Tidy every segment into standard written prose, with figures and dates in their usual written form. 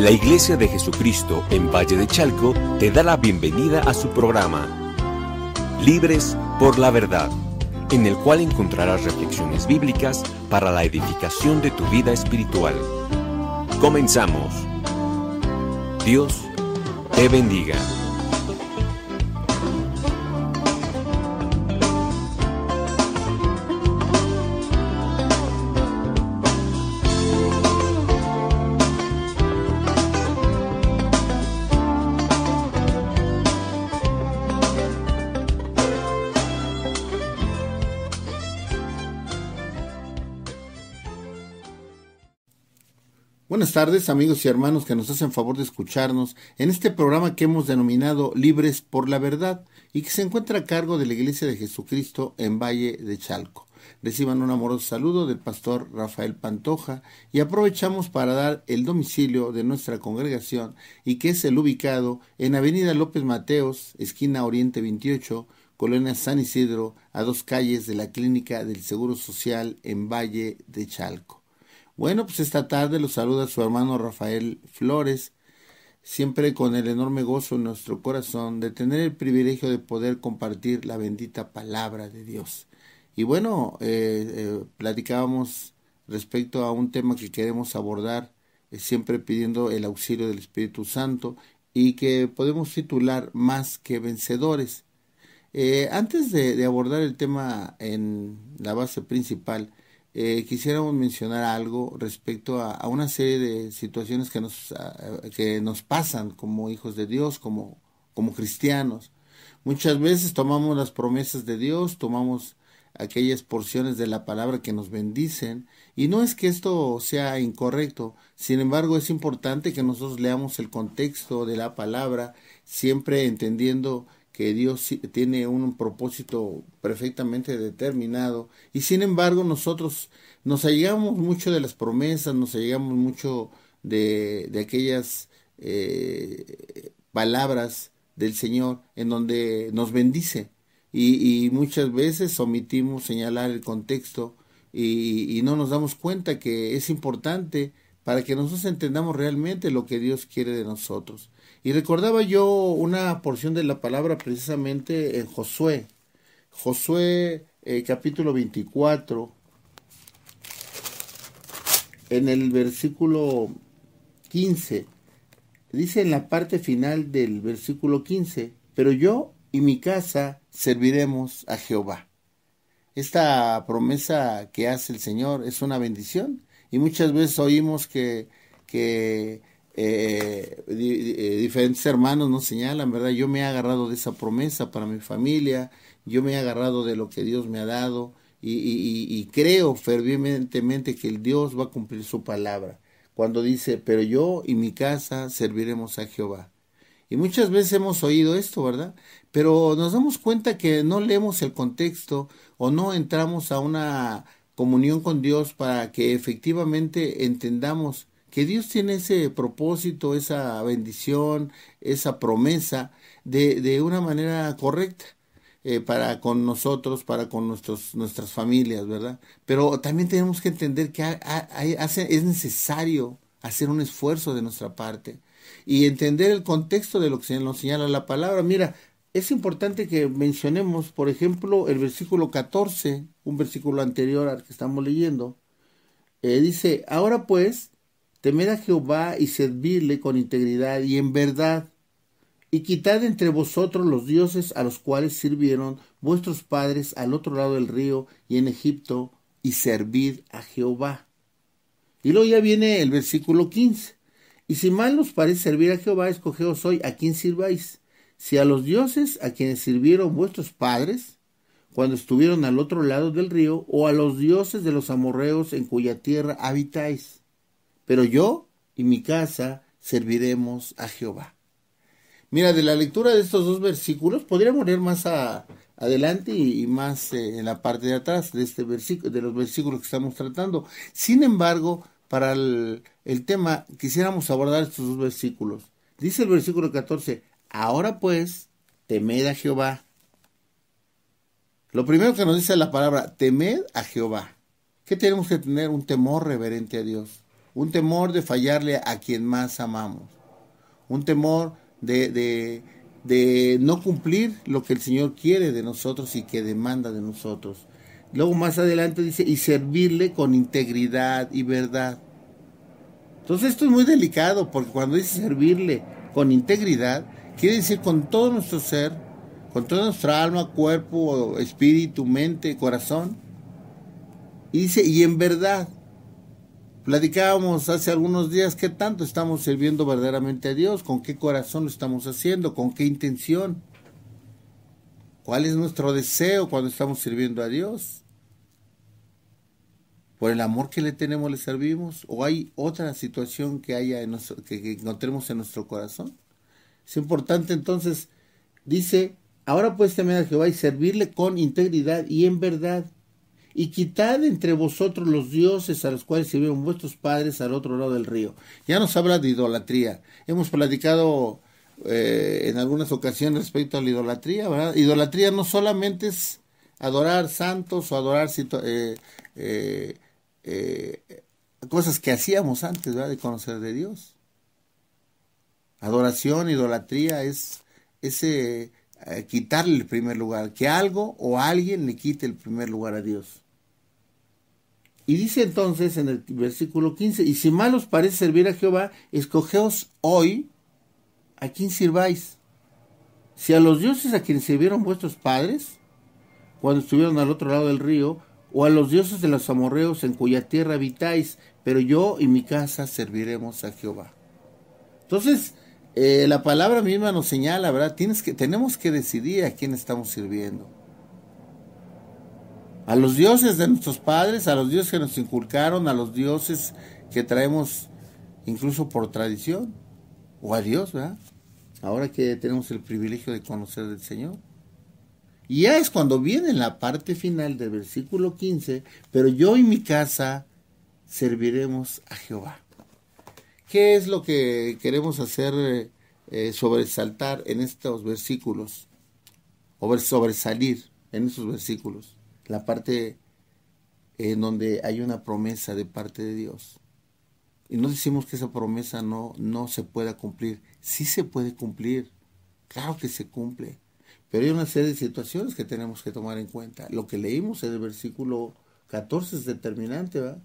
La Iglesia de Jesucristo en Valle de Chalco te da la bienvenida a su programa Libres por la Verdad, en el cual encontrarás reflexiones bíblicas para la edificación de tu vida espiritual. Comenzamos. Dios te bendiga. Buenas tardes, amigos y hermanos que nos hacen favor de escucharnos en este programa que hemos denominado Libres por la Verdad y que se encuentra a cargo de la Iglesia de Jesucristo en Valle de Chalco. Reciban un amoroso saludo del pastor Rafael Pantoja y aprovechamos para dar el domicilio de nuestra congregación y que es el ubicado en Avenida López Mateos, esquina Oriente 28, Colonia San Isidro, a 2 calles de la Clínica del Seguro Social en Valle de Chalco. Bueno, pues esta tarde los saluda su hermano Rafael Flores, siempre con el enorme gozo en nuestro corazón de tener el privilegio de poder compartir la bendita palabra de Dios. Y bueno, platicábamos respecto a un tema que queremos abordar, siempre pidiendo el auxilio del Espíritu Santo y que podemos titular Más que Vencedores. Antes de abordar el tema en la base principal, quisiéramos mencionar algo respecto a una serie de situaciones que nos pasan como hijos de Dios, como cristianos. Muchas veces tomamos las promesas de Dios, tomamos aquellas porciones de la palabra que nos bendicen, y no es que esto sea incorrecto, sin embargo es importante que nosotros leamos el contexto de la palabra, siempre entendiendo que Dios tiene un propósito perfectamente determinado, y sin embargo nosotros nos allegamos mucho de las promesas, nos allegamos mucho de aquellas palabras del Señor en donde nos bendice, y muchas veces omitimos señalar el contexto y no nos damos cuenta que es importante para que nosotros entendamos realmente lo que Dios quiere de nosotros. Y recordaba yo una porción de la palabra precisamente en Josué, capítulo 24, en el versículo 15, dice en la parte final del versículo 15, pero yo y mi casa serviremos a Jehová. Esta promesa que hace el Señor es una bendición, y muchas veces oímos que diferentes hermanos nos señalan, ¿verdad? Yo me he agarrado de esa promesa para mi familia, yo me he agarrado de lo que Dios me ha dado, y creo fervientemente que el Dios va a cumplir su palabra, cuando dice, pero yo y mi casa serviremos a Jehová. Y muchas veces hemos oído esto, ¿verdad? Pero nos damos cuenta que no leemos el contexto o no entramos a una comunión con Dios para que efectivamente entendamos que Dios tiene ese propósito, esa bendición, esa promesa de una manera correcta para con nosotros, para con nuestras familias, ¿verdad? Pero también tenemos que entender que es necesario hacer un esfuerzo de nuestra parte y entender el contexto de lo que nos señala la palabra. Mira, es importante que mencionemos, por ejemplo, el versículo 14, un versículo anterior al que estamos leyendo. Dice, ahora pues, temed a Jehová y servirle con integridad y en verdad, y quitad entre vosotros los dioses a los cuales sirvieron vuestros padres al otro lado del río y en Egipto, y servid a Jehová. Y luego ya viene el versículo 15. Y si mal os parece servir a Jehová, escogeos hoy a quién sirváis, si a los dioses a quienes sirvieron vuestros padres cuando estuvieron al otro lado del río, o a los dioses de los amorreos en cuya tierra habitáis. Pero yo y mi casa serviremos a Jehová. Mira, de la lectura de estos dos versículos, podríamos leer más adelante y más en la parte de atrás de este versículo, de los versículos que estamos tratando. Sin embargo, para el tema, quisiéramos abordar estos dos versículos. Dice el versículo 14, ahora pues, temed a Jehová. Lo primero que nos dice la palabra, temed a Jehová. ¿Qué tenemos que tener? Un temor reverente a Dios. un temor de fallarle a quien más amamos, un temor de no cumplir lo que el Señor quiere de nosotros y que demanda de nosotros. Luego más adelante dice, y servirle con integridad y verdad. Entonces esto es muy delicado, porque cuando dice servirle con integridad, quiere decir con todo nuestro ser, con toda nuestra alma, cuerpo, espíritu, mente, corazón. Y dice, y en verdad. Platicábamos hace algunos días qué tanto estamos sirviendo verdaderamente a Dios, con qué corazón lo estamos haciendo, con qué intención. ¿Cuál es nuestro deseo cuando estamos sirviendo a Dios? ¿Por el amor que le tenemos le servimos? ¿O hay otra situación que haya que encontremos en nuestro corazón? Es importante entonces, dice, ahora pues temed a Jehová y servirle con integridad y en verdad. Y quitad entre vosotros los dioses a los cuales sirvieron vuestros padres al otro lado del río. Ya nos habla de idolatría. Hemos platicado en algunas ocasiones respecto a la idolatría, ¿verdad? Idolatría no solamente es adorar santos o adorar cosas que hacíamos antes, ¿verdad?, de conocer de Dios. Adoración, idolatría es ese quitarle el primer lugar, que algo o alguien le quite el primer lugar a Dios. Y dice entonces en el versículo 15, y si mal os parece servir a Jehová, escogeos hoy a quién sirváis. Si a los dioses a quienes sirvieron vuestros padres, cuando estuvieron al otro lado del río, o a los dioses de los amorreos en cuya tierra habitáis, pero yo y mi casa serviremos a Jehová. Entonces, la palabra misma nos señala, ¿verdad? Tenemos que decidir a quién estamos sirviendo. A los dioses de nuestros padres, a los dioses que nos inculcaron, a los dioses que traemos incluso por tradición, o a Dios, ¿verdad? Ahora que tenemos el privilegio de conocer del Señor. Y ya es cuando viene la parte final del versículo 15, pero yo y mi casa serviremos a Jehová. ¿Qué es lo que queremos hacer sobresaltar en estos versículos? O sobresalir en estos versículos. La parte en donde hay una promesa de parte de Dios. Y no decimos que esa promesa no se pueda cumplir. Sí se puede cumplir. Claro que se cumple. Pero hay una serie de situaciones que tenemos que tomar en cuenta. Lo que leímos en el versículo 14 es determinante, ¿verdad?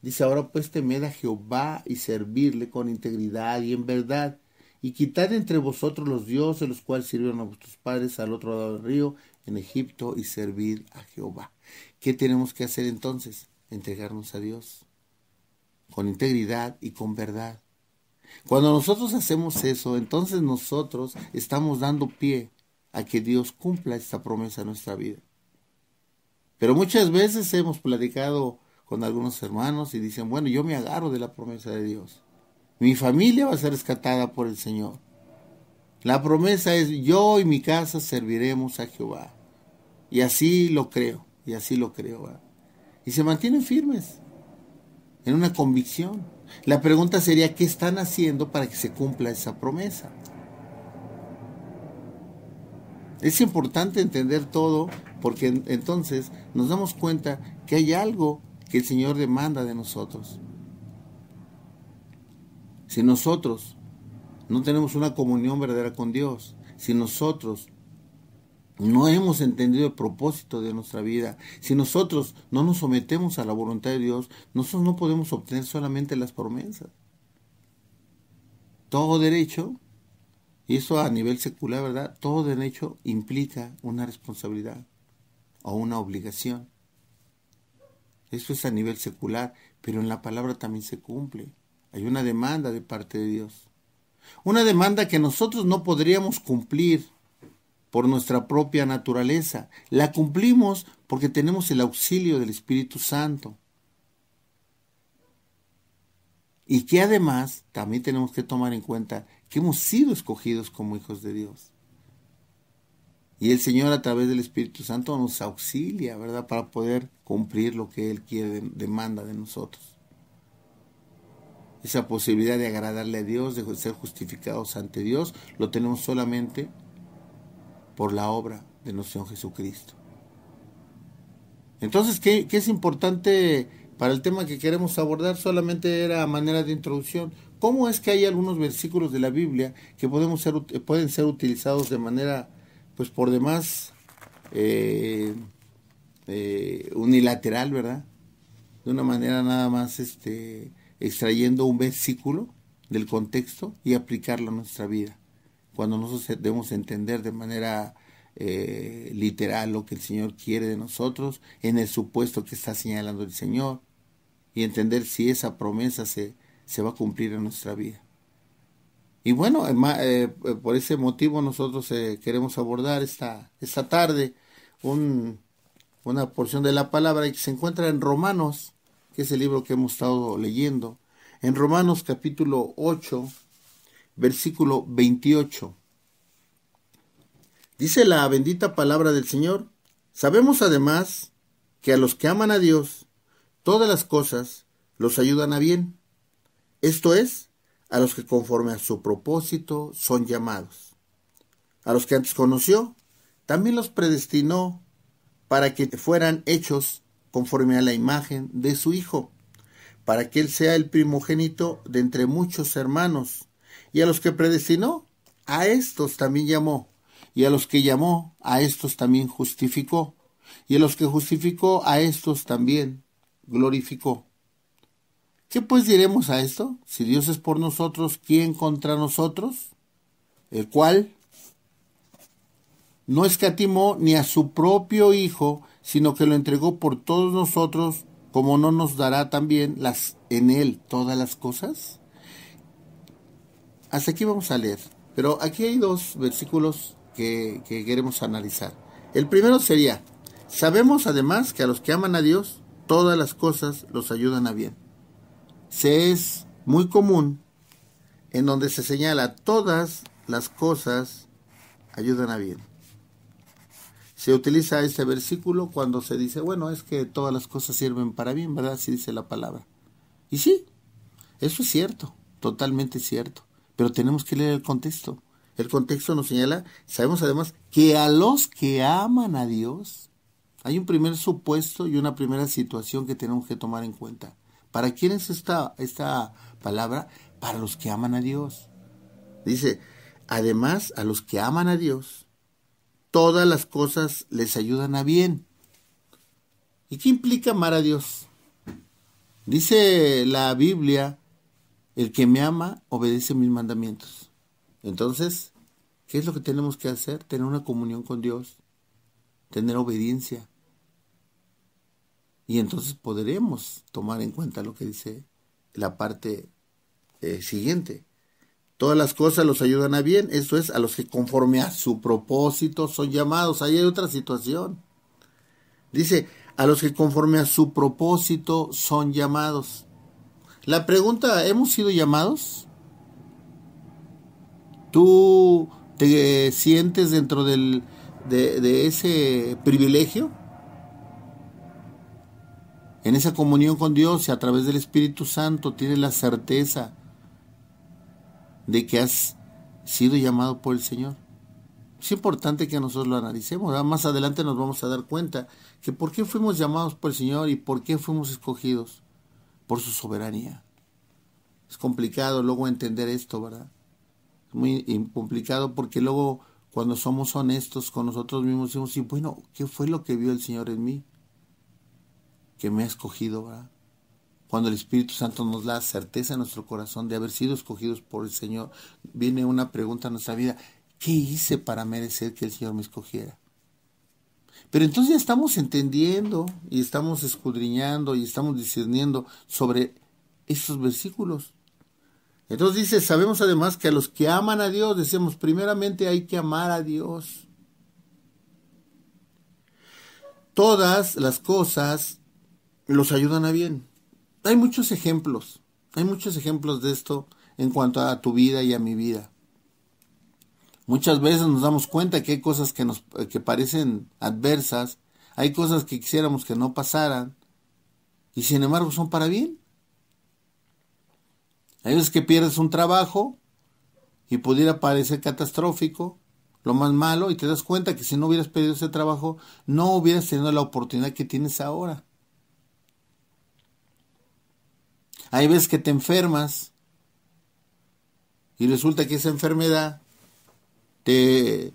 Dice, ahora pues temed a Jehová y servirle con integridad y en verdad, y quitad entre vosotros los dioses los cuales sirvieron a vuestros padres al otro lado del río en Egipto y servir a Jehová. ¿Qué tenemos que hacer entonces? Entregarnos a Dios con integridad y con verdad. Cuando nosotros hacemos eso, entonces nosotros estamos dando pie a que Dios cumpla esta promesa en nuestra vida. Pero muchas veces hemos platicado con algunos hermanos y dicen, bueno, yo me agarro de la promesa de Dios. Mi familia va a ser rescatada por el Señor. La promesa es, yo y mi casa serviremos a Jehová. Y así lo creo, ¿verdad? Y se mantienen firmes en una convicción. La pregunta sería, ¿qué están haciendo para que se cumpla esa promesa? Es importante entender todo porque entonces nos damos cuenta que hay algo que el Señor demanda de nosotros. Si nosotros no tenemos una comunión verdadera con Dios, si nosotros no hemos entendido el propósito de nuestra vida, si nosotros no nos sometemos a la voluntad de Dios, nosotros no podemos obtener solamente las promesas. Todo derecho, y eso a nivel secular, ¿verdad? Todo derecho implica una responsabilidad o una obligación. Eso es a nivel secular, pero en la palabra también se cumple. Hay una demanda de parte de Dios. Una demanda que nosotros no podríamos cumplir por nuestra propia naturaleza. La cumplimos porque tenemos el auxilio del Espíritu Santo. Y que además también tenemos que tomar en cuenta que hemos sido escogidos como hijos de Dios. Y el Señor a través del Espíritu Santo nos auxilia, ¿verdad?, para poder cumplir lo que Él quiere, demanda de nosotros. Esa posibilidad de agradarle a Dios, de ser justificados ante Dios, lo tenemos solamente por la obra de nuestro Señor Jesucristo. Entonces, ¿qué es importante para el tema que queremos abordar. Solamente era a manera de introducción. ¿Cómo es que hay algunos versículos de la Biblia que pueden ser utilizados de manera, pues por demás, unilateral, ¿verdad? De una manera nada más extrayendo un versículo del contexto y aplicarlo a nuestra vida, cuando nosotros debemos entender de manera literal lo que el Señor quiere de nosotros, en el supuesto que está señalando el Señor, y entender si esa promesa se va a cumplir en nuestra vida. Y bueno, por ese motivo nosotros queremos abordar esta tarde una porción de la palabra que se encuentra en Romanos, que es el libro que hemos estado leyendo. En Romanos capítulo 8, versículo 28. Dice la bendita palabra del Señor: sabemos además que a los que aman a Dios, todas las cosas los ayudan a bien. Esto es, a los que conforme a su propósito son llamados. A los que antes conoció, también los predestinó para que fueran hechos conforme a la imagen de su Hijo, para que Él sea el primogénito de entre muchos hermanos. Y a los que predestinó, a estos también llamó. Y a los que llamó, a estos también justificó. Y a los que justificó, a estos también glorificó. ¿Qué pues diremos a esto? Si Dios es por nosotros, ¿quién contra nosotros? El cual no escatimó ni a su propio Hijo, sino que lo entregó por todos nosotros, ¿cómo no nos dará también en Él todas las cosas? Hasta aquí vamos a leer, pero aquí hay dos versículos que queremos analizar. El primero sería: sabemos además que a los que aman a Dios, todas las cosas los ayudan a bien. Se es muy común en donde se señala todas las cosas ayudan a bien. Se utiliza este versículo cuando se dice, bueno, es que todas las cosas sirven para bien, ¿verdad? Así dice la palabra. Y sí, eso es cierto, totalmente cierto. Pero tenemos que leer el contexto. El contexto nos señala, sabemos además que a los que aman a Dios, hay un primer supuesto y una primera situación que tenemos que tomar en cuenta. ¿Para quién es esta palabra? Para los que aman a Dios. Dice, además, a los que aman a Dios, todas las cosas les ayudan a bien. ¿Y qué implica amar a Dios? Dice la Biblia, el que me ama obedece mis mandamientos. Entonces, ¿qué es lo que tenemos que hacer? Tener una comunión con Dios, tener obediencia. Y entonces podremos tomar en cuenta lo que dice la parte siguiente. Todas las cosas los ayudan a bien, esto es, a los que conforme a su propósito son llamados. Ahí hay otra situación. Dice, a los que conforme a su propósito son llamados. La pregunta, ¿hemos sido llamados? ¿Tú te sientes dentro de ese privilegio? En esa comunión con Dios y a través del Espíritu Santo tienes la certeza de que has sido llamado por el Señor. Es importante que nosotros lo analicemos, ¿verdad? Más adelante nos vamos a dar cuenta que por qué fuimos llamados por el Señor y por qué fuimos escogidos. Por su soberanía. Es complicado luego entender esto, ¿verdad? Es muy complicado porque luego cuando somos honestos con nosotros mismos decimos, sí, bueno, ¿qué fue lo que vio el Señor en mí? Que me ha escogido, ¿verdad? Cuando el Espíritu Santo nos da certeza en nuestro corazón de haber sido escogidos por el Señor, viene una pregunta a nuestra vida: ¿qué hice para merecer que el Señor me escogiera? Pero entonces ya estamos entendiendo y estamos escudriñando y estamos discerniendo sobre estos versículos. Entonces dice, sabemos además que a los que aman a Dios, decimos, primeramente hay que amar a Dios. Todas las cosas los ayudan a bien. Hay muchos ejemplos de esto en cuanto a tu vida y a mi vida. Muchas veces nos damos cuenta que hay cosas que parecen adversas, hay cosas que quisiéramos que no pasaran, y sin embargo son para bien. Hay veces que pierdes un trabajo y pudiera parecer catastrófico, lo más malo, y te das cuenta que si no hubieras perdido ese trabajo, no hubieras tenido la oportunidad que tienes ahora. Hay veces que te enfermas y resulta que esa enfermedad te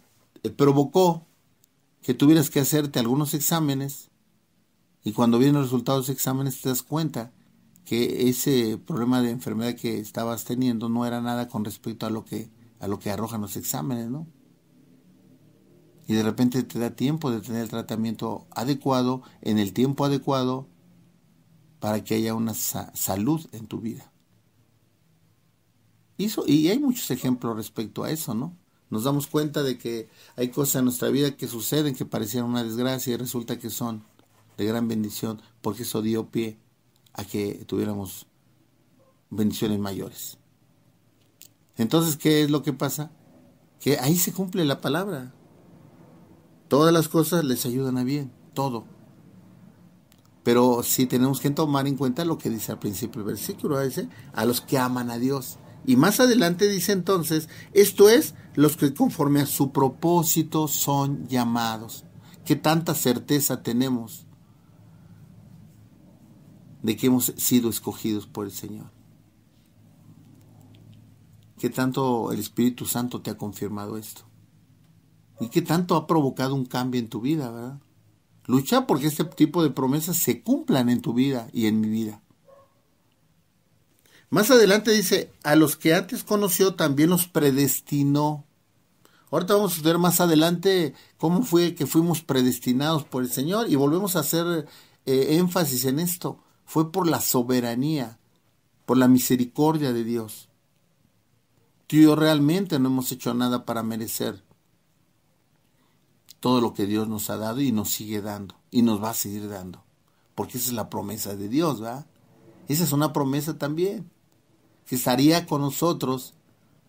provocó que tuvieras que hacerte algunos exámenes, y cuando vienen los resultados de los exámenes te das cuenta que ese problema de enfermedad que estabas teniendo no era nada con respecto a lo que arrojan los exámenes, ¿no? Y de repente te da tiempo de tener el tratamiento adecuado, en el tiempo adecuado, para que haya una salud en tu vida. Y hay muchos ejemplos respecto a eso, ¿no? Nos damos cuenta de que hay cosas en nuestra vida que suceden que parecían una desgracia y resulta que son de gran bendición, porque eso dio pie a que tuviéramos bendiciones mayores. Entonces, ¿qué es lo que pasa? Que ahí se cumple la palabra. Todas las cosas les ayudan a bien, todo. Pero sí tenemos que tomar en cuenta lo que dice al principio el versículo, dice, a los que aman a Dios. Y más adelante dice entonces, esto es, los que conforme a su propósito son llamados. ¿Qué tanta certeza tenemos de que hemos sido escogidos por el Señor? ¿Qué tanto el Espíritu Santo te ha confirmado esto? ¿Y qué tanto ha provocado un cambio en tu vida, verdad? Lucha porque este tipo de promesas se cumplan en tu vida y en mi vida. Más adelante dice, a los que antes conoció también los predestinó. Ahorita vamos a ver más adelante cómo fue que fuimos predestinados por el Señor, y volvemos a hacer énfasis en esto. Fue por la soberanía, por la misericordia de Dios. Tú y yo realmente no hemos hecho nada para merecer todo lo que Dios nos ha dado y nos sigue dando y nos va a seguir dando, porque esa es la promesa de Dios, ¿verdad? Esa es una promesa también, que estaría con nosotros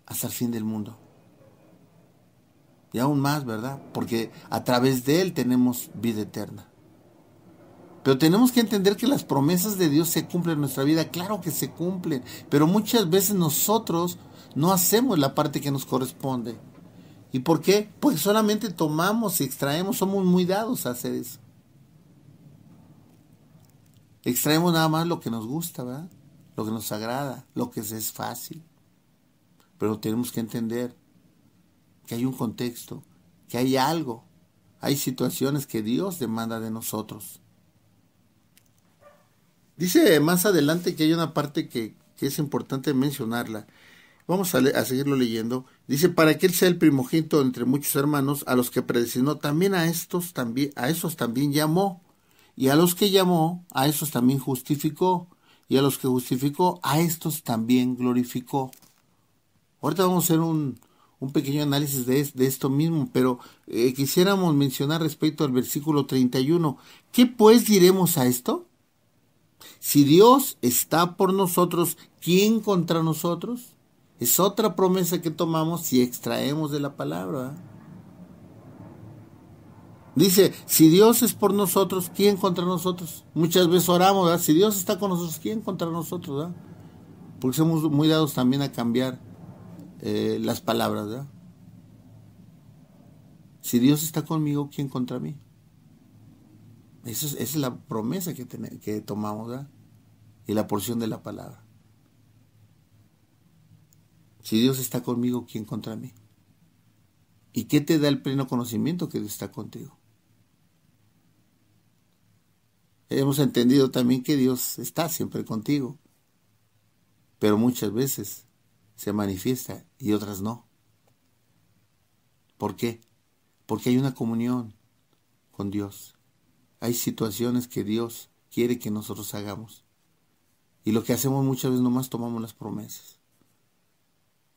hasta el fin del mundo. Y aún más, ¿verdad? Porque a través de Él tenemos vida eterna. Pero tenemos que entender que las promesas de Dios se cumplen en nuestra vida. Claro que se cumplen, pero muchas veces nosotros no hacemos la parte que nos corresponde. ¿Y por qué? Porque solamente tomamos y extraemos, somos muy dados a hacer eso. Extraemos nada más lo que nos gusta, ¿verdad? Lo que nos agrada, lo que es fácil. Pero tenemos que entender que hay un contexto, que hay algo, hay situaciones que Dios demanda de nosotros. Dice más adelante que hay una parte que es importante mencionarla. Vamos a seguirlo leyendo. Dice, para que Él sea el primogénito entre muchos hermanos, a los que predestinó, también a esos también llamó. Y a los que llamó, a esos también justificó. Y a los que justificó, a estos también glorificó. Ahorita vamos a hacer un pequeño análisis de esto mismo, pero quisiéramos mencionar respecto al versículo 31. ¿Qué pues diremos a esto? Si Dios está por nosotros, ¿quién contra nosotros? Es otra promesa que tomamos si extraemos de la palabra. Dice, si Dios es por nosotros, ¿quién contra nosotros? Muchas veces oramos, ¿verdad? Si Dios está con nosotros, ¿quién contra nosotros? ¿Verdad? Porque somos muy dados también a cambiar las palabras, ¿verdad? Si Dios está conmigo, ¿quién contra mí? Esa es la promesa que tomamos, ¿verdad? Y la porción de la palabra. Si Dios está conmigo, ¿quién contra mí? ¿Y qué te da el pleno conocimiento que Dios está contigo? Hemos entendido también que Dios está siempre contigo, pero muchas veces se manifiesta y otras no. ¿Por qué? Porque hay una comunión con Dios. Hay situaciones que Dios quiere que nosotros hagamos. Y lo que hacemos muchas veces nomás tomamos las promesas.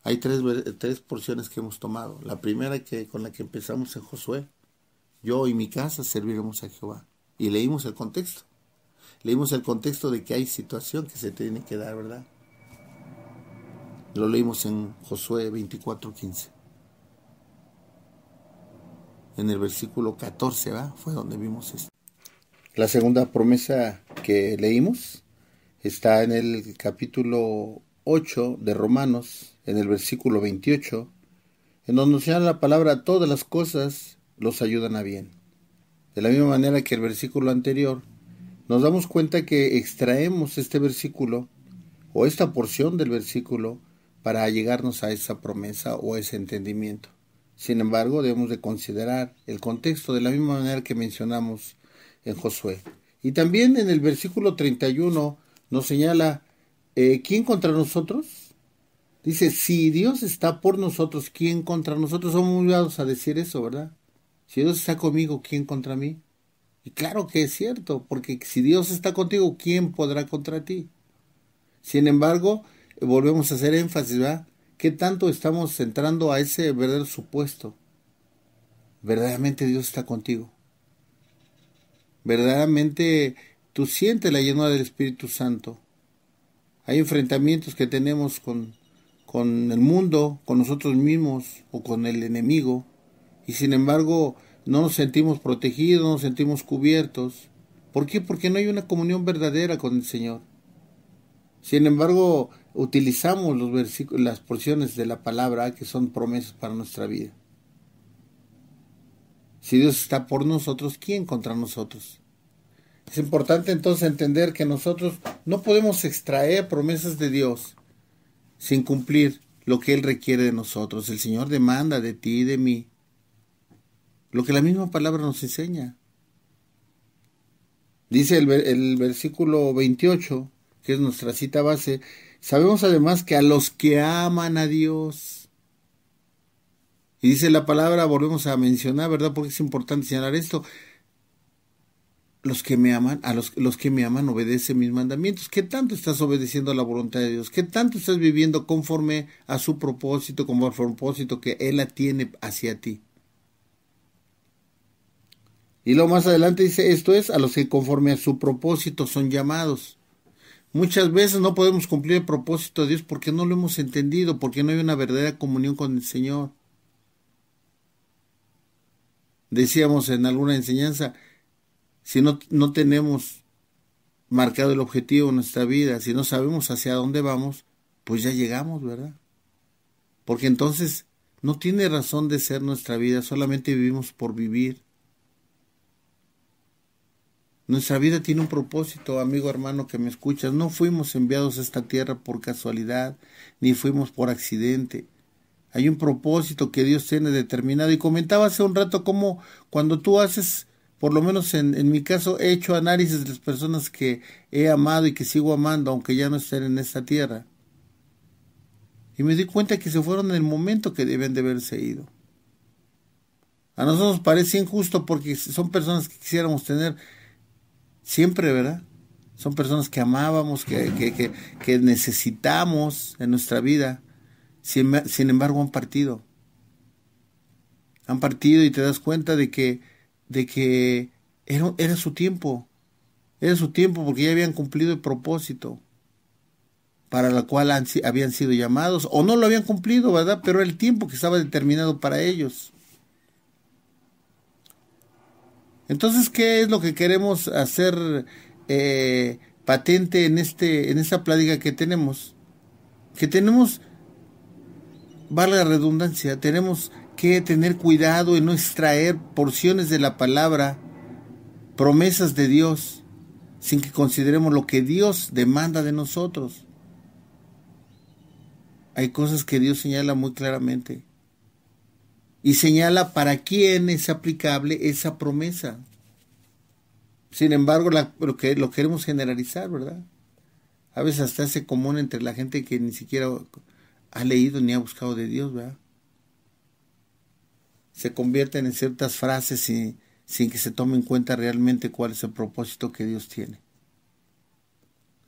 Hay tres porciones que hemos tomado. La primera con la que empezamos en Josué. Yo y mi casa serviremos a Jehová. Y leímos el contexto. Leímos el contexto de que hay situación que se tiene que dar, ¿verdad? Lo leímos en Josué 24:15. En el versículo 14, ¿verdad? Fue donde vimos esto. La segunda promesa que leímos está en el capítulo 8 de Romanos, en el versículo 28, en donde nos señala la palabra, todas las cosas los ayudan a bien. De la misma manera que el versículo anterior, nos damos cuenta que extraemos este versículo o esta porción del versículo para llegarnos a esa promesa o ese entendimiento. Sin embargo, debemos de considerar el contexto de la misma manera que mencionamos en Josué. Y también en el versículo 31 nos señala, ¿quién contra nosotros? Dice, si Dios está por nosotros, ¿quién contra nosotros? Somos muy dados a decir eso, ¿verdad? Si Dios está conmigo, ¿quién contra mí? Y claro que es cierto, porque si Dios está contigo, ¿quién podrá contra ti? Sin embargo, volvemos a hacer énfasis, ¿verdad? ¿Qué tanto estamos entrando a ese verdadero supuesto? Verdaderamente Dios está contigo. Verdaderamente tú sientes la llenura del Espíritu Santo. Hay enfrentamientos que tenemos con el mundo, con nosotros mismos o con el enemigo, y sin embargo no nos sentimos protegidos, no nos sentimos cubiertos. ¿Por qué? Porque no hay una comunión verdadera con el Señor. Sin embargo, utilizamos los versículos, las porciones de la palabra que son promesas para nuestra vida. Si Dios está por nosotros, ¿quién contra nosotros? Es importante entonces entender que nosotros no podemos extraer promesas de Dios sin cumplir lo que Él requiere de nosotros. El Señor demanda de ti y de mí lo que la misma palabra nos enseña. Dice el versículo 28, que es nuestra cita base, sabemos además que a los que aman a Dios, y dice la palabra, volvemos a mencionar, ¿verdad? Porque es importante señalar esto, los que me aman, los que me aman obedecen mis mandamientos. ¿Qué tanto estás obedeciendo a la voluntad de Dios? ¿Qué tanto estás viviendo conforme a su propósito, como al propósito que Él tiene hacia ti? Y luego más adelante dice, esto es, a los que conforme a su propósito son llamados. Muchas veces no podemos cumplir el propósito de Dios porque no lo hemos entendido, porque no hay una verdadera comunión con el Señor. Decíamos en alguna enseñanza, si no tenemos marcado el objetivo en nuestra vida, si no sabemos hacia dónde vamos, pues ya llegamos, ¿verdad? Porque entonces no tiene razón de ser nuestra vida, solamente vivimos por vivir. Nuestra vida tiene un propósito, amigo, hermano, que me escuchas. No fuimos enviados a esta tierra por casualidad, ni fuimos por accidente. Hay un propósito que Dios tiene determinado. Y comentaba hace un rato cómo cuando tú haces, por lo menos en mi caso, he hecho análisis de las personas que he amado y que sigo amando, aunque ya no estén en esta tierra. Y me di cuenta que se fueron en el momento que deben de haberse ido. A nosotros nos parece injusto porque son personas que quisiéramos tener siempre, ¿verdad? Son personas que amábamos, que necesitamos en nuestra vida. Sin embargo, han partido. Han partido y te das cuenta de que era su tiempo. Era su tiempo porque ya habían cumplido el propósito para el cual habían sido llamados. O no lo habían cumplido, ¿verdad? Pero era el tiempo que estaba determinado para ellos. Entonces, ¿qué es lo que queremos hacer patente en esta plática que tenemos? Que tenemos, valga la redundancia, tenemos que tener cuidado en no extraer porciones de la palabra, promesas de Dios, sin que consideremos lo que Dios demanda de nosotros. Hay cosas que Dios señala muy claramente. Y señala para quién es aplicable esa promesa. Sin embargo, lo queremos generalizar, ¿verdad? A veces hasta hace común entre la gente que ni siquiera ha leído ni ha buscado de Dios, ¿verdad? Se convierten en ciertas frases sin que se tome en cuenta realmente cuál es el propósito que Dios tiene.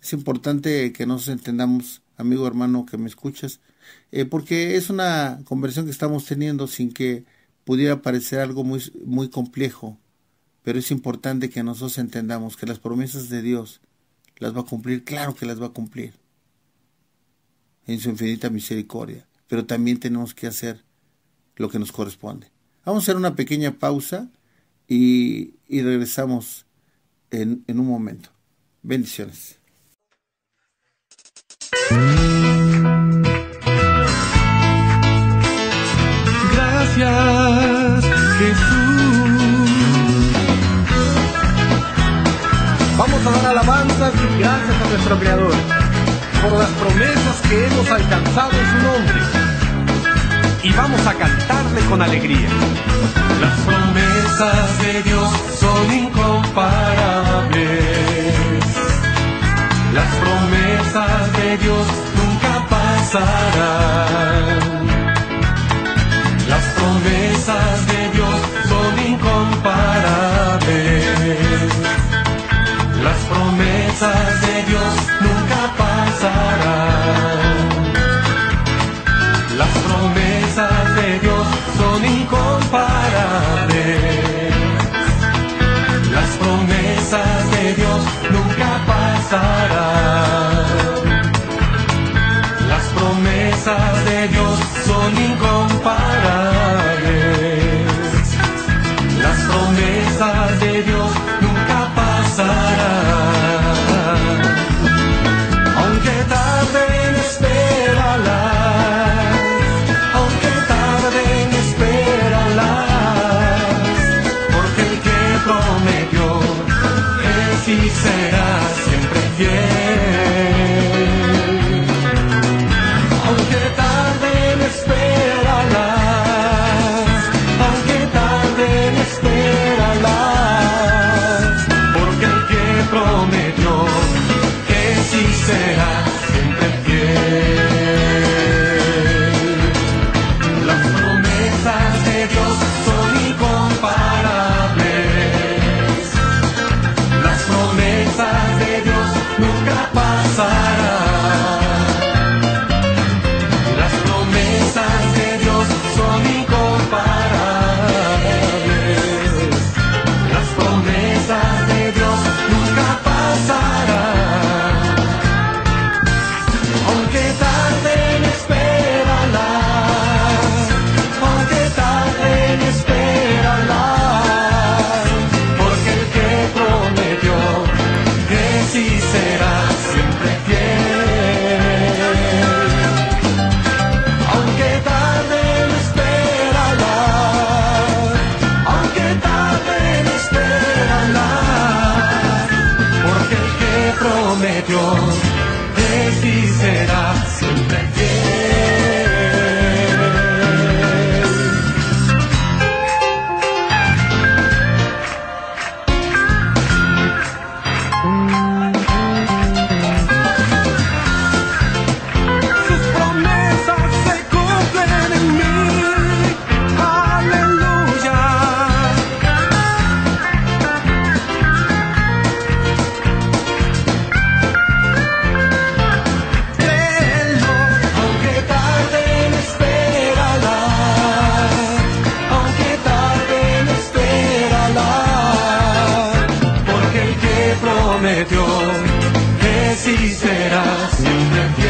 Es importante que nos entendamos, amigo, hermano, que me escuchas, porque es una conversación que estamos teniendo sin que pudiera parecer algo muy, muy complejo, pero es importante que nosotros entendamos que las promesas de Dios las va a cumplir, claro que las va a cumplir, en su infinita misericordia, pero también tenemos que hacer lo que nos corresponde. Vamos a hacer una pequeña pausa y regresamos en un momento. Bendiciones. Gracias, Jesús. Vamos a dar alabanzas y gracias a nuestro Creador. por las promesas que hemos alcanzado en su nombre. Y vamos a cantarle con alegría. Las promesas de Dios son incomparables. Las promesas de Dios nunca pasarán. Las promesas de Dios son incomparables. Las promesas de Dios nunca pasarán. Las promesas de Dios son incomparables. Las promesas de Dios nunca pasarán. Las promesas de Dios son incomparables. Las promesas de Dios nunca pasarán. Aunque tarden, espéralas. Aunque tarden, espéralas. Porque el que prometió es y será siempre fiel. Aunque tarden, espéralas. Aunque tarden, espéralas. Porque el que prometió es y será siempre fiel. Las promesas de Dios son incomparables. Las promesas de Dios nunca pasarán. Las promesas de Dios son incomparables. Las promesas de Dios nunca pasarán. Aunque tarden, espéralas. Aunque tarden, espéralas. Porque el que prometió es y será siempre fiel. Aunque tarden, espéralas. Aunque tarden, espéralas. Porque el que prometió es y será siempre fiel. Sus promesas se cumplen en mí. Aleluya. Créelo. Aunque tarden, espéralas. Aunque tarden, espéralas. Porque el que prometió es y será siempre fiel.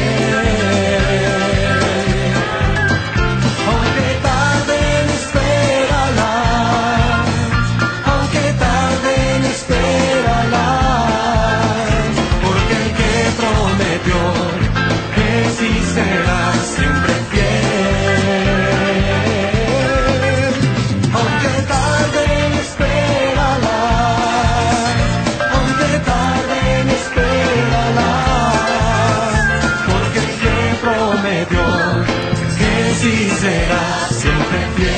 Aunque tarden, espéralas. Aunque tarden, espéralas. Porque el que prometió es y será siempre fiel. Aunque tarden, espéralas. Aunque tarden, espéralas. Porque el que prometió es y será siempre fiel.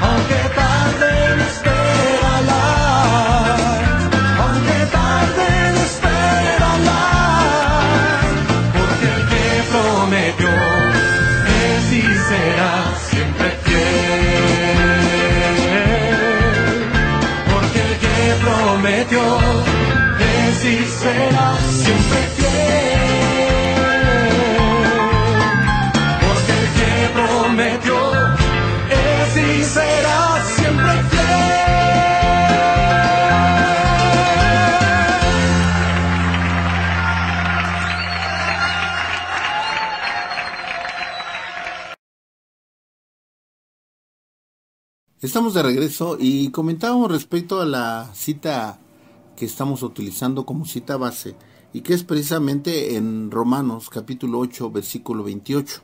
Aunque tarden, espéralas. Aunque tarden, espéralas. Porque el que prometió es y será siempre fiel. Porque el que prometió es y será siempre fiel. Porque el que prometió es y será siempre Estamos de regreso y comentábamos respecto a la cita que estamos utilizando como cita base y que es precisamente en Romanos capítulo 8 versículo 28,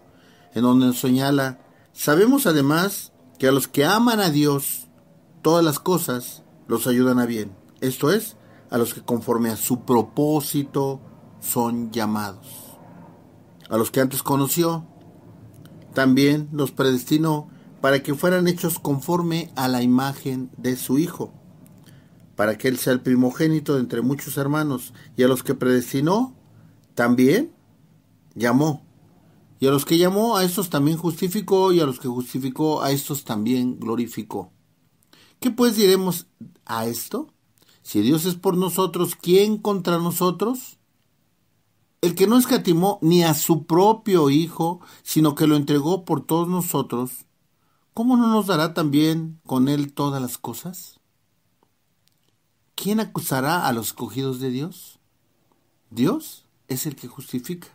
en donde nos señala: sabemos además que a los que aman a Dios todas las cosas los ayudan a bien, esto es, a los que conforme a su propósito son llamados. A los que antes conoció, también los predestinó para que fueran hechos conforme a la imagen de su Hijo, para que Él sea el primogénito de entre muchos hermanos. Y a los que predestinó, también llamó. Y a los que llamó, a estos también justificó, y a los que justificó, a estos también glorificó. ¿Qué pues diremos a esto? Si Dios es por nosotros, ¿quién contra nosotros? El que no escatimó ni a su propio Hijo, sino que lo entregó por todos nosotros, ¿cómo no nos dará también con Él todas las cosas? ¿Quién acusará a los escogidos de Dios? Dios es el que justifica.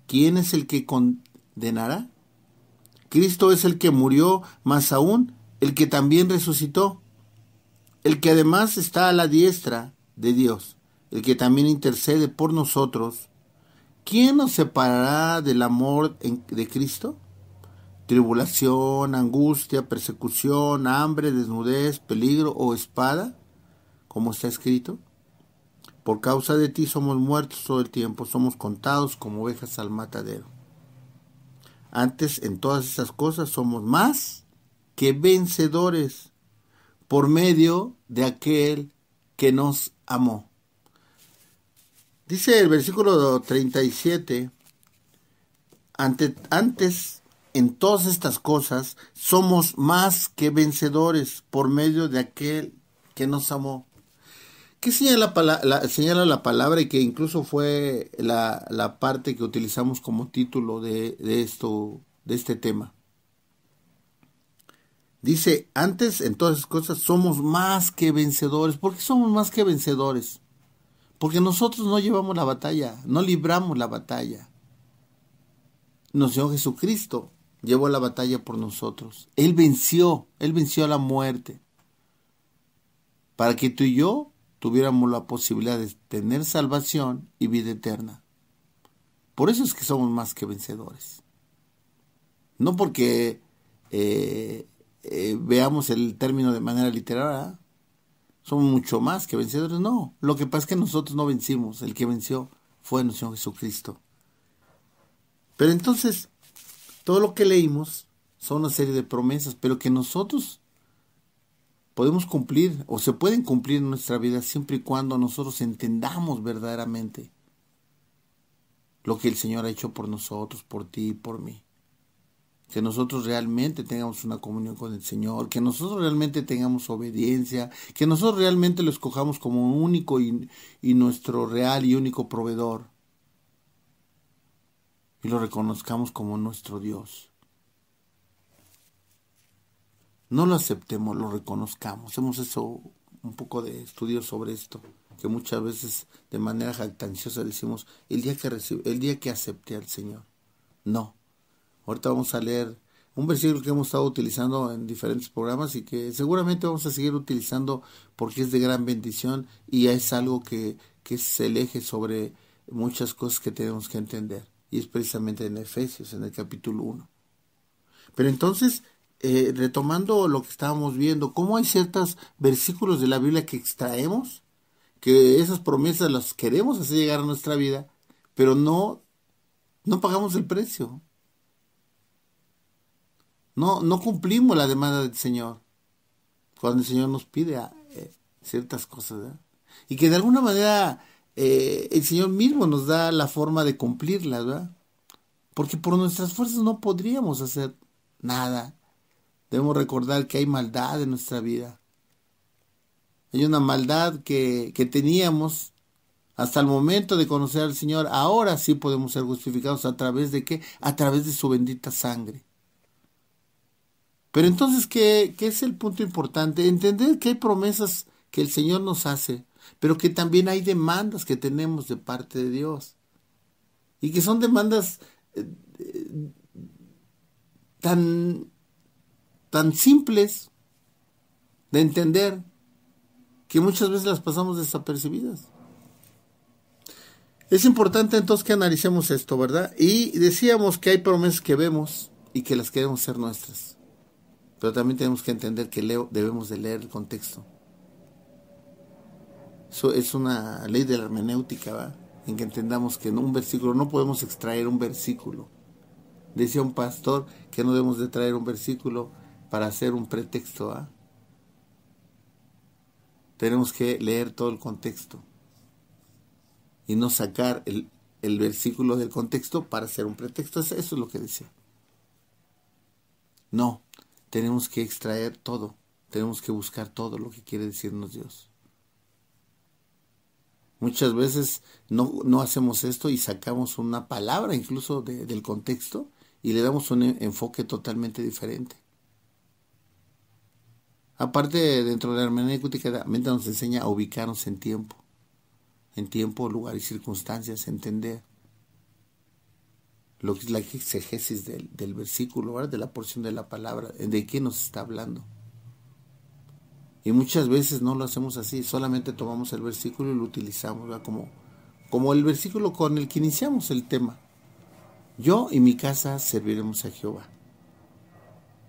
¿Quién es el que condenará? Cristo es el que murió, más aún el que también resucitó, el que además está a la diestra de Dios, el que también intercede por nosotros. ¿Quién nos separará del amor de Cristo? ¿Tribulación, angustia, persecución, hambre, desnudez, peligro o espada? Como está escrito. Por causa de ti somos muertos todo el tiempo, somos contados como ovejas al matadero. Antes, en todas esas cosas, somos más que vencedores por medio de aquel que nos amó. Dice el versículo 37, antes, en todas estas cosas, somos más que vencedores por medio de aquel que nos amó. ¿Qué señala la palabra y que incluso fue la parte que utilizamos como título de este tema? Dice, antes en todas esas cosas somos más que vencedores. ¿Por qué somos más que vencedores? Porque nosotros no llevamos la batalla, no libramos la batalla. Nuestro Señor Jesucristo llevó la batalla por nosotros. Él venció a la muerte. Para que tú y yo tuviéramos la posibilidad de tener salvación y vida eterna. Por eso es que somos más que vencedores. No porque veamos el término de manera literal, somos mucho más que vencedores, no. Lo que pasa es que nosotros no vencimos, el que venció fue nuestro Señor Jesucristo. Pero entonces, todo lo que leímos son una serie de promesas, pero que nosotros podemos cumplir o se pueden cumplir en nuestra vida siempre y cuando nosotros entendamos verdaderamente lo que el Señor ha hecho por nosotros, por ti y por mí. Que nosotros realmente tengamos una comunión con el Señor, que nosotros realmente tengamos obediencia, que nosotros realmente lo escojamos como único y nuestro real y único proveedor. Y lo reconozcamos como nuestro Dios. No lo aceptemos, lo reconozcamos. Hemos hecho un poco de estudio sobre esto, que muchas veces de manera jactanciosa decimos, el día que acepté al Señor. No. Ahorita vamos a leer un versículo que hemos estado utilizando en diferentes programas y que seguramente vamos a seguir utilizando porque es de gran bendición y es algo que es el eje sobre muchas cosas que tenemos que entender. Y es precisamente en Efesios, en el capítulo 1. Pero entonces, retomando lo que estábamos viendo, cómo hay ciertos versículos de la Biblia que extraemos, que esas promesas las queremos hacer llegar a nuestra vida, pero no pagamos el precio. No cumplimos la demanda del Señor cuando el Señor nos pide ciertas cosas, ¿verdad? Y que de alguna manera el Señor mismo nos da la forma de cumplirlas, ¿verdad? Porque por nuestras fuerzas no podríamos hacer nada. Debemos recordar que hay maldad en nuestra vida. Hay una maldad que teníamos hasta el momento de conocer al Señor. Ahora sí podemos ser justificados. ¿A través de qué? A través de su bendita sangre. Pero entonces, ¿qué es el punto importante? Entender que hay promesas que el Señor nos hace, pero que también hay demandas que tenemos de parte de Dios. Y que son demandas tan simples de entender que muchas veces las pasamos desapercibidas. Es importante entonces que analicemos esto, ¿verdad? Y decíamos que hay promesas que vemos y que las queremos ser nuestras. Pero también tenemos que entender que debemos de leer el contexto. Eso es una ley de la hermenéutica, ¿va? En que entendamos que en un versículo no podemos extraer un versículo. Decía un pastor que no debemos de traer un versículo para hacer un pretexto, ¿va? Tenemos que leer todo el contexto y no sacar el versículo del contexto para hacer un pretexto. Eso es lo que decía. No, tenemos que extraer todo, tenemos que buscar todo lo que quiere decirnos Dios. Muchas veces no hacemos esto y sacamos una palabra incluso del contexto y le damos un enfoque totalmente diferente. Aparte, dentro de la hermenéutica nos enseña a ubicarnos en tiempo, lugar y circunstancias, entender lo que es la exegesis del versículo, ¿verdad? De la porción de la palabra, de qué nos está hablando. Y muchas veces no lo hacemos así, solamente tomamos el versículo y lo utilizamos, ¿verdad? Como el versículo con el que iniciamos el tema. Yo y mi casa serviremos a Jehová.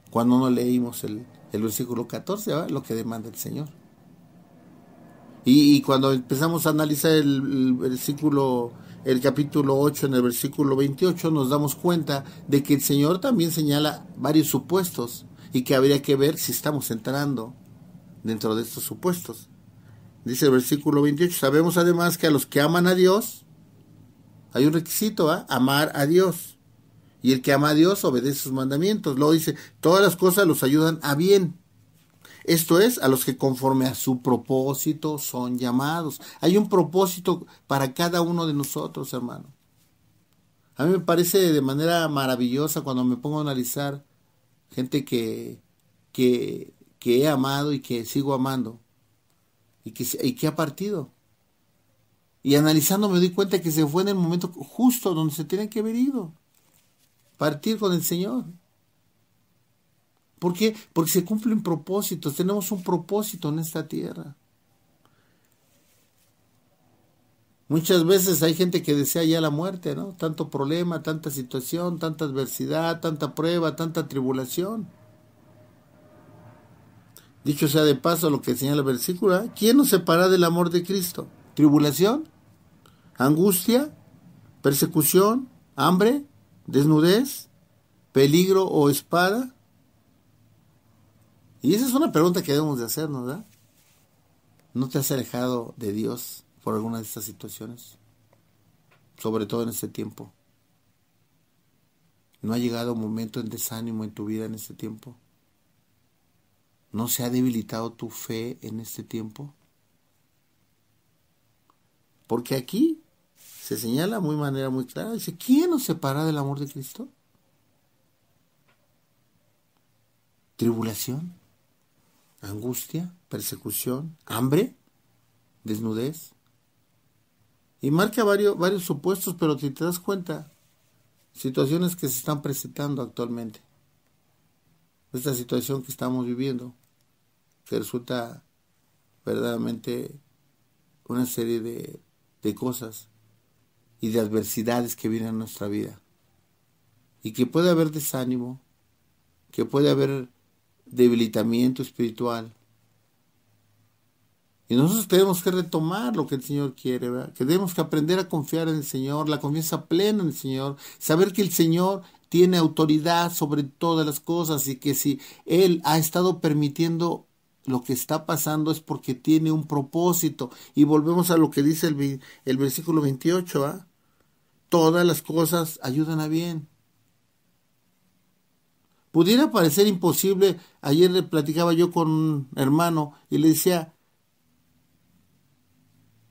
Cuando no leímos el versículo 14, ¿verdad? Lo que demanda el Señor. Y cuando empezamos a analizar el capítulo 8, en el versículo 28, nos damos cuenta de que el Señor también señala varios supuestos y que habría que ver si estamos entrando dentro de estos supuestos. Dice el versículo 28, sabemos además que a los que aman a Dios, hay un requisito, amar a Dios. Y el que ama a Dios obedece sus mandamientos. Luego dice, todas las cosas los ayudan a bien. Esto es, a los que conforme a su propósito son llamados. Hay un propósito para cada uno de nosotros, hermano. A mí me parece de manera maravillosa cuando me pongo a analizar gente que he amado y que sigo amando y que ha partido. Y analizando me doy cuenta que se fue en el momento justo donde se tiene que haber ido. Partir con el Señor. ¿Por qué? Porque se cumplen propósitos. Tenemos un propósito en esta tierra. Muchas veces hay gente que desea ya la muerte, ¿no? Tanto problema, tanta situación, tanta adversidad, tanta prueba, tanta tribulación. Dicho sea de paso lo que señala el versículo, ¿eh? ¿Quién nos separa del amor de Cristo? ¿Tribulación? ¿Angustia? ¿Persecución? ¿Hambre? ¿Desnudez? ¿Peligro o espada? Y esa es una pregunta que debemos de hacernos, ¿verdad? ¿No te has alejado de Dios por alguna de estas situaciones? Sobre todo en este tiempo. ¿No ha llegado un momento en desánimo en tu vida en este tiempo? ¿No se ha debilitado tu fe en este tiempo? Porque aquí se señala de manera muy clara. Dice, ¿quién nos separa del amor de Cristo? ¿Tribulación? ¿Angustia? ¿Persecución? ¿Hambre? ¿Desnudez? Y marca varios supuestos, pero si te das cuenta, situaciones que se están presentando actualmente. Esta situación que estamos viviendo, que resulta verdaderamente una serie de cosas y de adversidades que vienen a nuestra vida. Y que puede haber desánimo, que puede haber debilitamiento espiritual. Y nosotros tenemos que retomar lo que el Señor quiere, ¿verdad? Que tenemos que aprender a confiar en el Señor, la confianza plena en el Señor, saber que el Señor tiene autoridad sobre todas las cosas y que si Él ha estado permitiendo lo que está pasando es porque tiene un propósito. Y volvemos a lo que dice el versículo 28, ¿ah? Todas las cosas ayudan a bien. Pudiera parecer imposible. Ayer le platicaba yo con un hermano y le decía,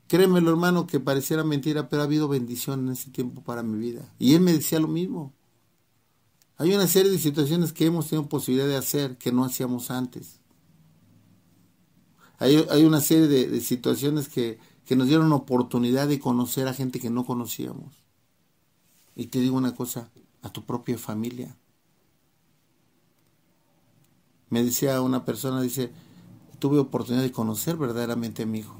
créemelo, hermano, que pareciera mentira, pero ha habido bendición en este tiempo para mi vida. Y él me decía lo mismo. Hay una serie de situaciones que hemos tenido posibilidad de hacer que no hacíamos antes. Hay una serie de situaciones que nos dieron oportunidad de conocer a gente que no conocíamos. Y te digo una cosa, a tu propia familia. Me decía una persona, dice, tuve oportunidad de conocer verdaderamente a mi hijo.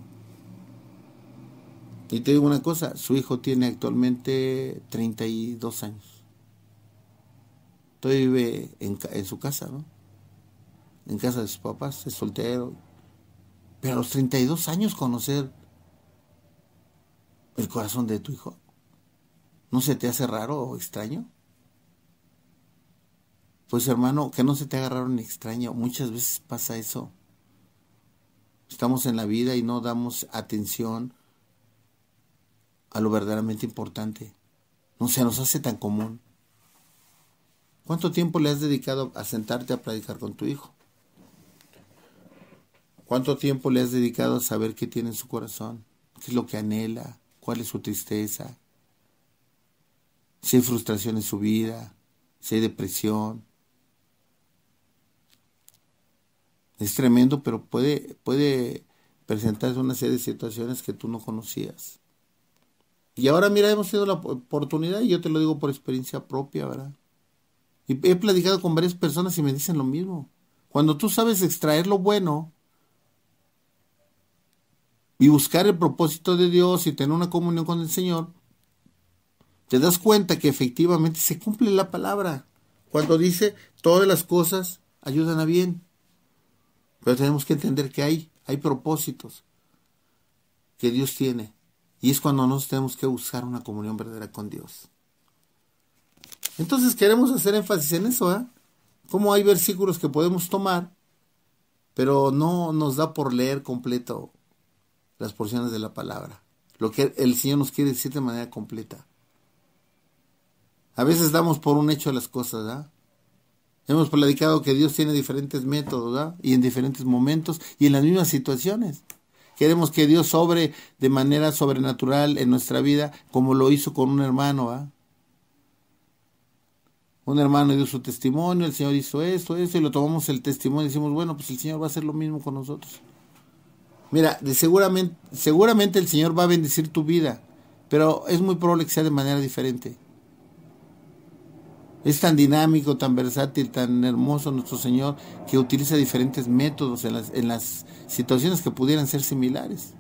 Y te digo una cosa, su hijo tiene actualmente 32 años. Todavía vive en su casa, ¿no? En casa de sus papás, es soltero. Pero a los 32 años conocer el corazón de tu hijo? ¿No se te hace raro o extraño? Pues hermano, que no se te haga raro ni extraño. Muchas veces pasa eso. Estamos en la vida y no damos atención a lo verdaderamente importante. No se nos hace tan común. ¿Cuánto tiempo le has dedicado a sentarte a platicar con tu hijo? ¿Cuánto tiempo le has dedicado a saber qué tiene en su corazón? ¿Qué es lo que anhela? ¿Cuál es su tristeza? Si hay frustración en su vida, si hay depresión. Es tremendo, pero puede presentarse una serie de situaciones que tú no conocías. Y ahora mira, hemos tenido la oportunidad, y yo te lo digo por experiencia propia, ¿verdad? Y he platicado con varias personas y me dicen lo mismo. Cuando tú sabes extraer lo bueno y buscar el propósito de Dios y tener una comunión con el Señor, te das cuenta que efectivamente se cumple la palabra. Cuando dice, todas las cosas ayudan a bien. Pero tenemos que entender que hay propósitos que Dios tiene. Y es cuando nos tenemos que buscar una comunión verdadera con Dios. Entonces queremos hacer énfasis en eso, ¿eh? Como hay versículos que podemos tomar, pero no nos da por leer completo las porciones de la palabra. Lo que el Señor nos quiere decir de manera completa. A veces damos por un hecho las cosas, ¿verdad? Hemos platicado que Dios tiene diferentes métodos, ¿verdad? Y en diferentes momentos y en las mismas situaciones. Queremos que Dios obre de manera sobrenatural en nuestra vida, como lo hizo con un hermano, ¿verdad? Un hermano dio su testimonio, el Señor hizo esto, y lo tomamos el testimonio y decimos, bueno, pues el Señor va a hacer lo mismo con nosotros. Mira, seguramente el Señor va a bendecir tu vida, pero es muy probable que sea de manera diferente. Es tan dinámico, tan versátil, tan hermoso nuestro Señor, que utiliza diferentes métodos en las situaciones que pudieran ser similares.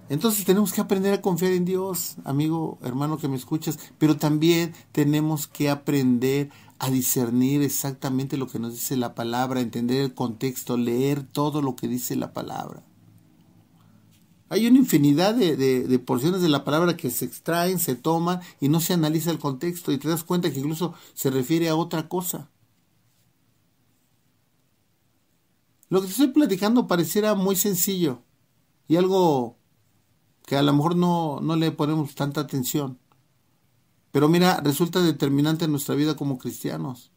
Entonces tenemos que aprender a confiar en Dios, amigo, hermano que me escuchas, pero también tenemos que aprender a discernir exactamente lo que nos dice la palabra, entender el contexto, leer todo lo que dice la palabra. Hay una infinidad de porciones de la palabra que se extraen, se toman y no se analiza el contexto y te das cuenta que incluso se refiere a otra cosa. Lo que te estoy platicando pareciera muy sencillo y algo que a lo mejor no le ponemos tanta atención. Pero mira, resulta determinante en nuestra vida como cristianos.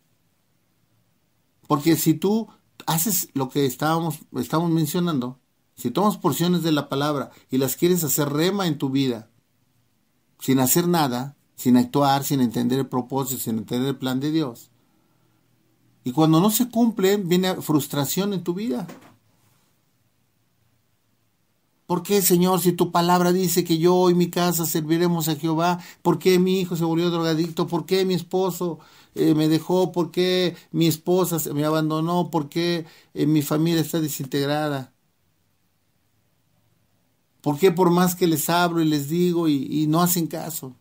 Porque si tú haces lo que estamos mencionando, si tomas porciones de la palabra y las quieres hacer rema en tu vida, sin hacer nada, sin actuar, sin entender el propósito, sin entender el plan de Dios, y cuando no se cumple, viene frustración en tu vida. ¿Por qué, Señor, si tu palabra dice que yo y mi casa serviremos a Jehová? ¿Por qué mi hijo se volvió drogadicto? ¿Por qué mi esposo me dejó? ¿Por qué mi esposa me abandonó? ¿Por qué mi familia está desintegrada? ¿Por qué por más que les hablo y les digo y no hacen caso?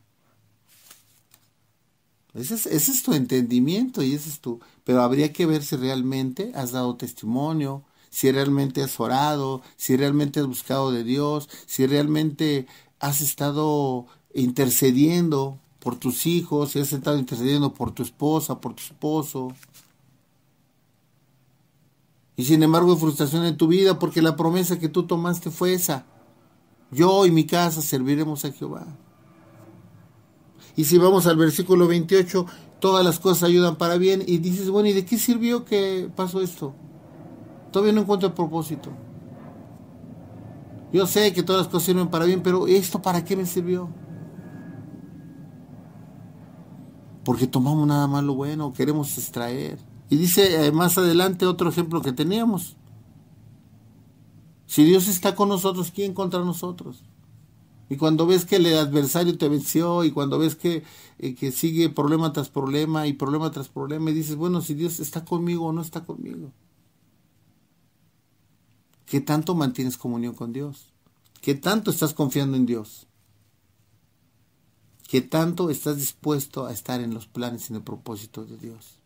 Ese es tu entendimiento y ese es tu... Pero habría que ver si realmente has dado testimonio, si realmente has orado, si realmente has buscado de Dios, si realmente has estado intercediendo por tus hijos, si has estado intercediendo por tu esposa, por tu esposo. Y sin embargo hay frustración en tu vida porque la promesa que tú tomaste fue esa. Yo y mi casa serviremos a Jehová. Y si vamos al versículo 28, todas las cosas ayudan para bien. Y dices, bueno, ¿y de qué sirvió que pasó esto? Todavía no encuentro el propósito. Yo sé que todas las cosas sirven para bien, pero ¿esto para qué me sirvió? Porque tomamos nada más lo bueno, queremos extraer. Y dice más adelante otro ejemplo que teníamos. Si Dios está con nosotros, ¿quién contra nosotros? Y cuando ves que el adversario te venció y cuando ves que sigue problema tras problema y problema tras problema y dices, bueno, si Dios está conmigo o no está conmigo. ¿Qué tanto mantienes comunión con Dios? ¿Qué tanto estás confiando en Dios? ¿Qué tanto estás dispuesto a estar en los planes y en el propósito de Dios?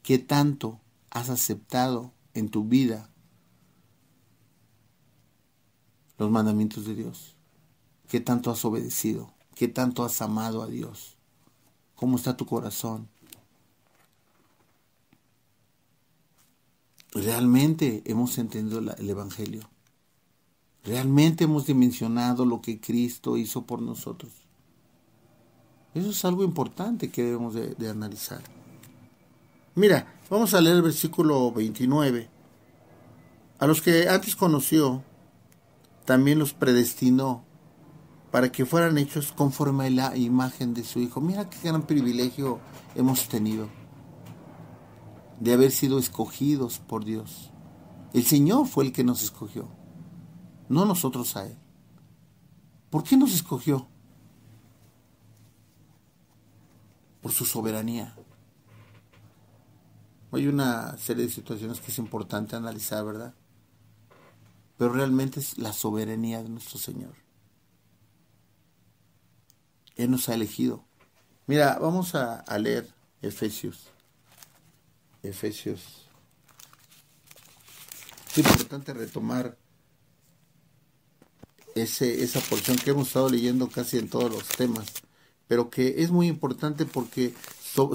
¿Qué tanto has aceptado en tu vida los mandamientos de Dios? ¿Qué tanto has obedecido? ¿Qué tanto has amado a Dios? ¿Cómo está tu corazón? ¿Realmente hemos entendido el Evangelio? ¿Realmente hemos dimensionado lo que Cristo hizo por nosotros? Eso es algo importante que debemos de analizar. Mira, vamos a leer el versículo 29. A los que antes conoció, también los predestinó para que fueran hechos conforme a la imagen de su Hijo. Mira qué gran privilegio hemos tenido de haber sido escogidos por Dios. El Señor fue el que nos escogió, no nosotros a Él. ¿Por qué nos escogió? Por su soberanía. Hay una serie de situaciones que es importante analizar, ¿verdad? Pero realmente es la soberanía de nuestro Señor. Él nos ha elegido. Mira, vamos a leer Efesios. Es importante retomar esa porción que hemos estado leyendo casi en todos los temas, pero que es muy importante porque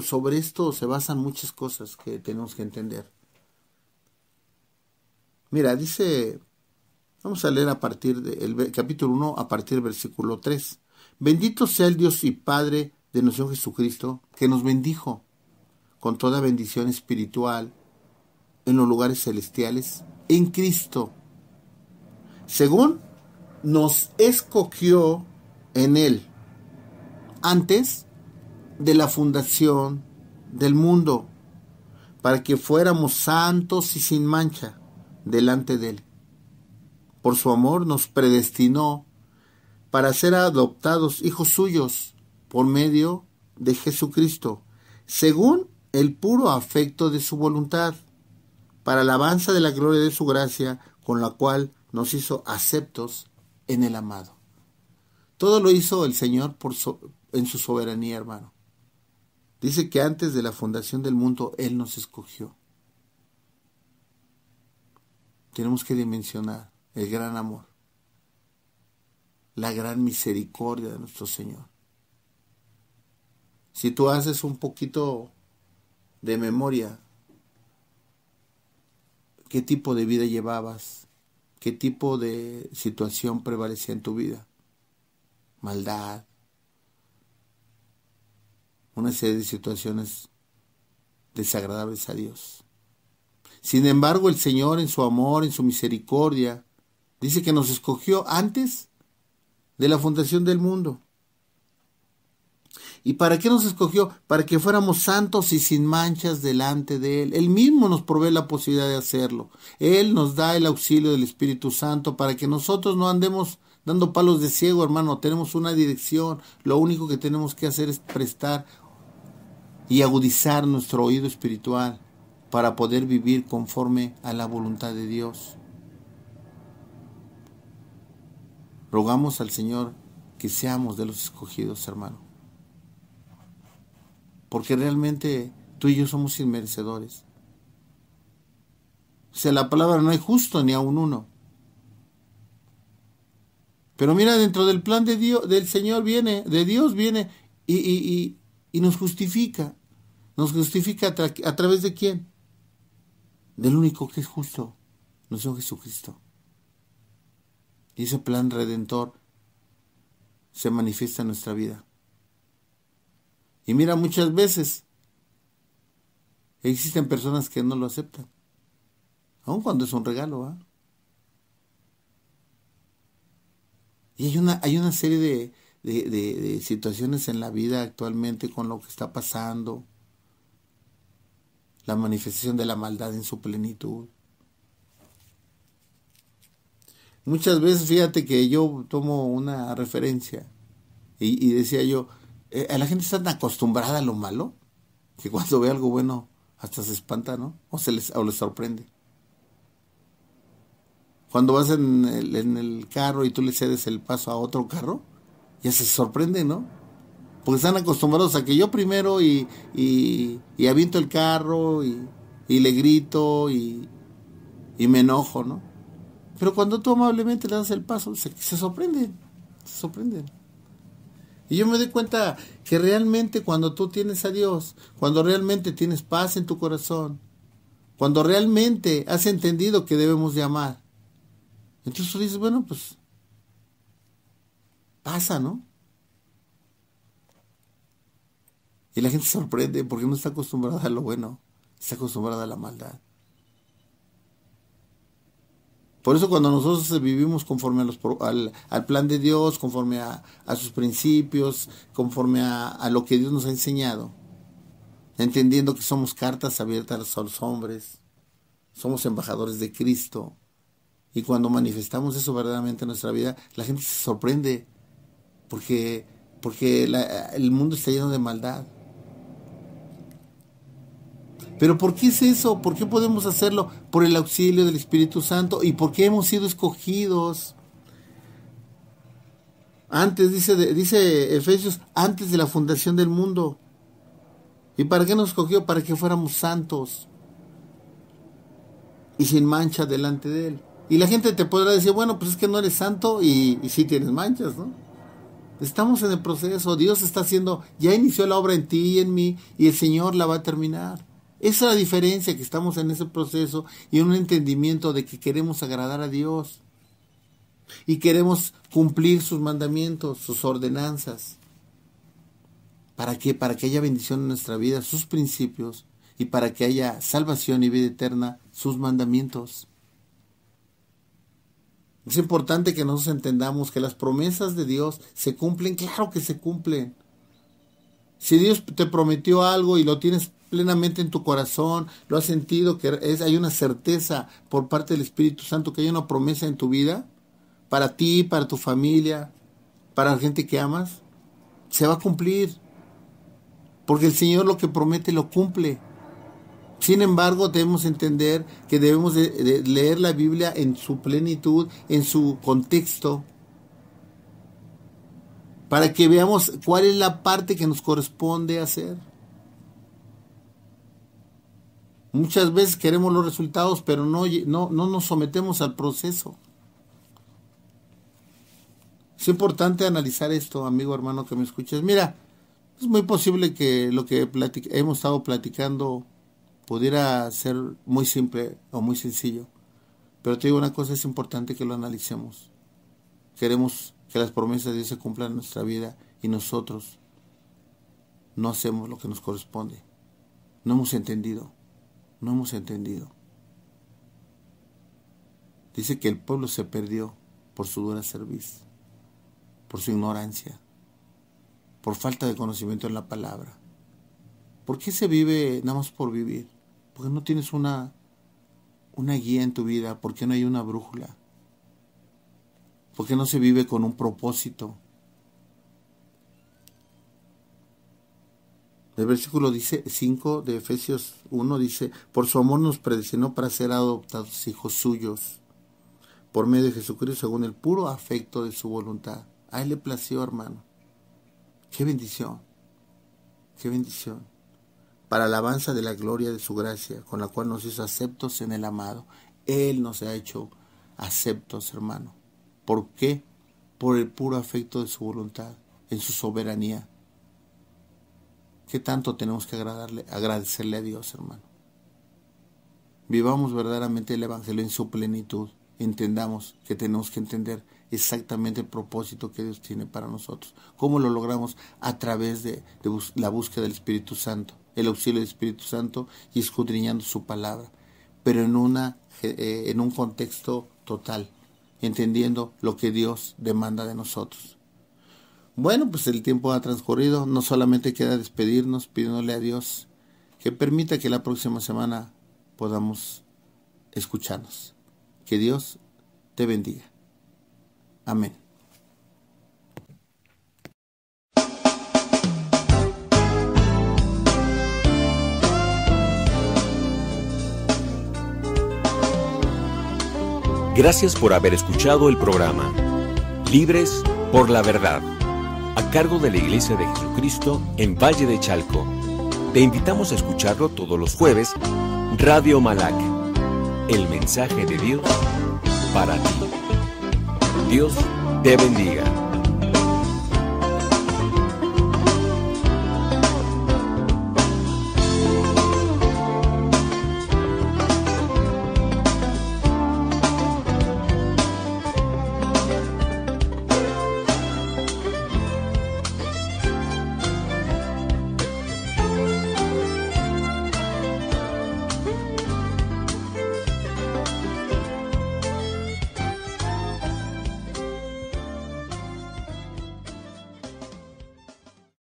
sobre esto se basan muchas cosas que tenemos que entender. Mira, dice, vamos a leer a partir del capítulo 1, a partir del versículo 3. Bendito sea el Dios y Padre de nuestro Jesucristo, que nos bendijo con toda bendición espiritual en los lugares celestiales en Cristo, según nos escogió en Él antes de la fundación del mundo, para que fuéramos santos y sin mancha delante de Él. Por su amor nos predestinó para ser adoptados hijos suyos por medio de Jesucristo, según el puro afecto de su voluntad, para alabanza de la gloria de su gracia, con la cual nos hizo aceptos en el amado. Todo lo hizo el Señor en su soberanía, hermano. Dice que antes de la fundación del mundo, Él nos escogió. Tenemos que dimensionar el gran amor, la gran misericordia de nuestro Señor. Si tú haces un poquito de memoria, ¿qué tipo de vida llevabas? ¿Qué tipo de situación prevalecía en tu vida? Maldad, una serie de situaciones desagradables a Dios. Sin embargo, el Señor en su amor, en su misericordia, dice que nos escogió antes de la fundación del mundo. ¿Y para qué nos escogió? Para que fuéramos santos y sin manchas delante de Él. Él mismo nos provee la posibilidad de hacerlo. Él nos da el auxilio del Espíritu Santo para que nosotros no andemos dando palos de ciego, hermano. Tenemos una dirección. Lo único que tenemos que hacer es prestar y agudizar nuestro oído espiritual para poder vivir conforme a la voluntad de Dios. Rogamos al Señor que seamos de los escogidos, hermano. Porque realmente tú y yo somos inmerecedores. O sea, la palabra no hay justo ni aun uno. Pero mira, dentro del plan de Dios, del Señor viene, de Dios viene y nos justifica. Nos justifica a través de ¿quién? Del único que es justo, nuestro Jesucristo. Y ese plan redentor se manifiesta en nuestra vida. Y mira, muchas veces existen personas que no lo aceptan, aun cuando es un regalo, ¿eh? Y hay una serie de situaciones en la vida actualmente con lo que está pasando, la manifestación de la maldad en su plenitud. Muchas veces, fíjate que yo tomo una referencia y decía yo, la gente está tan acostumbrada a lo malo que cuando ve algo bueno hasta se espanta, ¿no? O les sorprende. Cuando vas en el carro y tú le cedes el paso a otro carro, ya se sorprende, ¿no? Porque están acostumbrados a que yo primero y aviento el carro y le grito y me enojo, ¿no? Pero cuando tú amablemente le das el paso, se sorprenden. Y yo me doy cuenta que realmente cuando tú tienes a Dios, cuando realmente tienes paz en tu corazón, cuando realmente has entendido que debemos de amar, entonces tú dices, bueno, pues pasa, ¿no? Y la gente se sorprende porque no está acostumbrada a lo bueno, está acostumbrada a la maldad. Por eso cuando nosotros vivimos conforme al plan de Dios, conforme a sus principios, conforme a lo que Dios nos ha enseñado, entendiendo que somos cartas abiertas a los hombres, somos embajadores de Cristo, y cuando manifestamos eso verdaderamente en nuestra vida, la gente se sorprende, porque el mundo está lleno de maldad. ¿Pero por qué es eso? ¿Por qué podemos hacerlo? Por el auxilio del Espíritu Santo. ¿Y por qué hemos sido escogidos? Antes, dice Efesios, antes de la fundación del mundo. ¿Y para qué nos escogió? Para que fuéramos santos y sin mancha delante de Él. Y la gente te podrá decir, bueno, pues es que no eres santo y sí tienes manchas, ¿no? Estamos en el proceso. Dios está haciendo, ya inició la obra en ti y en mí, y el Señor la va a terminar. Esa es la diferencia, que estamos en ese proceso y en un entendimiento de que queremos agradar a Dios y queremos cumplir sus mandamientos, sus ordenanzas. ¿Para qué? Para que haya bendición en nuestra vida, sus principios, y para que haya salvación y vida eterna, sus mandamientos. Es importante que nosotros entendamos que las promesas de Dios se cumplen, claro que se cumplen. Si Dios te prometió algo y lo tienes plenamente en tu corazón, lo has sentido, que hay una certeza por parte del Espíritu Santo que hay una promesa en tu vida, para ti, para tu familia, para la gente que amas, se va a cumplir, porque el Señor lo que promete lo cumple. Sin embargo, debemos entender que debemos de leer la Biblia en su plenitud, en su contexto, para que veamos cuál es la parte que nos corresponde hacer. Muchas veces queremos los resultados, pero no nos sometemos al proceso. Es importante analizar esto, amigo, hermano, que me escuches. Mira, es muy posible que lo que hemos estado platicando pudiera ser muy simple o muy sencillo. Pero te digo una cosa, es importante que lo analicemos. Queremos que las promesas de Dios se cumplan en nuestra vida y nosotros no hacemos lo que nos corresponde. No hemos entendido. Dice que el pueblo se perdió por su dura cerviz, por su ignorancia, por falta de conocimiento en la palabra. ¿Por qué se vive nada más por vivir? Porque no tienes una guía en tu vida, porque no hay una brújula, porque no se vive con un propósito. El versículo 5 de Efesios 1 dice, por su amor nos predestinó para ser adoptados hijos suyos, por medio de Jesucristo, según el puro afecto de su voluntad. A Él le plació, hermano. ¡Qué bendición! ¡Qué bendición! Para alabanza de la gloria de su gracia, con la cual nos hizo aceptos en el amado. Él nos ha hecho aceptos, hermano. ¿Por qué? Por el puro afecto de su voluntad, en su soberanía. ¿Qué tanto tenemos que agradecerle a Dios, hermano? Vivamos verdaderamente el Evangelio en su plenitud. Entendamos que tenemos que entender exactamente el propósito que Dios tiene para nosotros. ¿Cómo lo logramos? A través de la búsqueda del Espíritu Santo, el auxilio del Espíritu Santo y escudriñando su palabra, pero en un contexto total, entendiendo lo que Dios demanda de nosotros. Bueno, pues el tiempo ha transcurrido, no solamente queda despedirnos pidiéndole a Dios que permita que la próxima semana podamos escucharnos. Que Dios te bendiga. Amén. Gracias por haber escuchado el programa Libres por la Verdad, a cargo de la Iglesia de Jesucristo en Valle de Chalco. Te invitamos a escucharlo todos los jueves, Radio Malac, el mensaje de Dios para ti. Dios te bendiga.